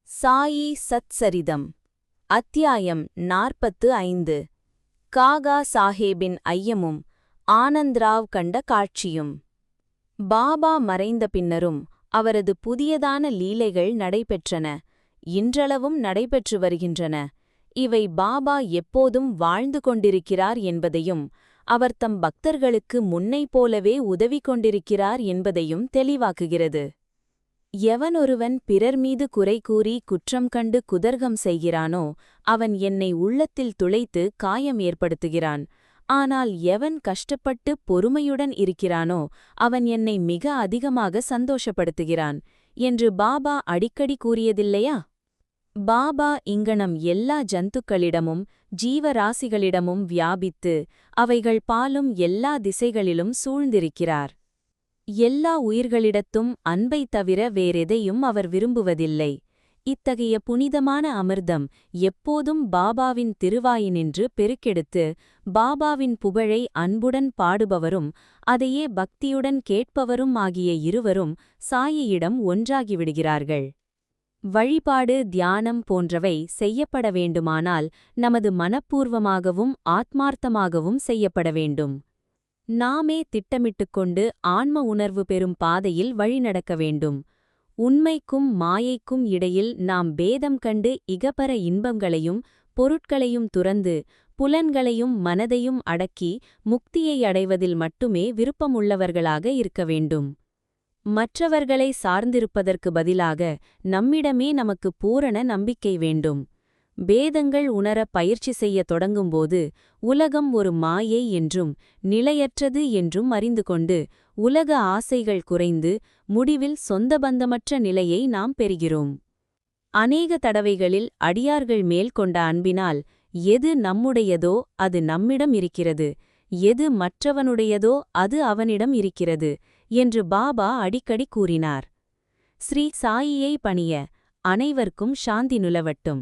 சாயி சத்சரிதம் அத்தியாயம் 45 காகா சாஹேபின் ஐயமும் ஆனந்த்ராவ் கண்ட காட்சியும். பாபா மறைந்த பின்னரும் அவரது புதியதான லீலைகள் நடைபெற்றன, இன்றளவும் நடைபெற்று வருகின்றன. இவை பாபா எப்போதும் வாழ்ந்து கொண்டிருக்கிறார் என்பதையும் அவர் தம் பக்தர்களுக்கு முன்னைப் போலவே உதவி கொண்டிருக்கிறார் என்பதையும் தெளிவாக்குகிறது. எவனொருவன் பிறர் மீது குறை கூறி குற்றம் கண்டு குதர்க்கம் செய்கிறானோ அவன் என்னை உள்ளத்தில் துளைத்து காயம் ஏற்படுத்துகிறான். ஆனால் எவன் கஷ்டப்பட்டு பொறுமையுடன் இருக்கிறானோ அவன் என்னை மிக அதிகமாக சந்தோஷப்படுத்துகிறான் என்று பாபா அடிக்கடி கூறியதில்லையா? பாபா இங்கனம் எல்லா ஜந்துக்களிடமும் ஜீவராசிகளிடமும் வியாபித்து அவைகள் பாலும் எல்லா திசைகளிலும் சூழ்ந்திருக்கிறார். எல்லா உயிர்களிடத்தும் அன்பைத் தவிர வேறெதையும் அவர் விரும்புவதில்லை. இத்தகைய புனிதமான அமிர்தம் எப்போதும் பாபாவின் திருவாயினின்று பெருக்கெடுத்து பாபாவின் புகழை அன்புடன் பாடுபவரும் அதையே பக்தியுடன் கேட்பவரும் ஆகிய இருவரும் சாயியிடம் ஒன்றாகிவிடுகிறார்கள். வழிபாடு, தியானம் போன்றவை செய்யப்பட வேண்டுமானால் நமது மனப்பூர்வமாகவும் ஆத்மார்த்தமாகவும் செய்யப்பட வேண்டும். நாமே திட்டமிட்டுக்கொண்டு ஆன்ம உணர்வு பெறும் பாதையில் வழிநடக்க வேண்டும். உண்மைக்கும் மாயைக்கும் இடையில் நாம் பேதம் கண்டு இகபர இன்பங்களையும் பொருட்களையும் துறந்து புலன்களையும் மனதையும் அடக்கி முக்தியை அடைவதில் மட்டுமே விருப்பமுள்ளவர்களாக இருக்க வேண்டும். மற்றவர்களை சார்ந்திருப்பதற்கு பதிலாக நம்மிடமே நமக்கு பூரண நம்பிக்கை வேண்டும். பேதங்கள் உணர பயிற்சி செய்ய தொடங்கும்போது உலகம் ஒரு மாயை என்றும் நிலையற்றது என்றும் அறிந்து கொண்டு உலக ஆசைகள் குறைந்து முடிவில் சொந்தபந்தமற்ற நிலையை நாம் பெறுகிறோம். அநேக தடவைகளில் அடியார்கள் மேல் கொண்ட அன்பினால் எது நம்முடையதோ அது நம்மிடம் இருக்கிறது, எது மற்றவனுடையதோ அது அவனிடம் இருக்கிறது என்று பாபா அடிக்கடி கூறினார். ஸ்ரீ சாயியை பணிய அனைவருக்கும் சாந்தி நிலவட்டும்.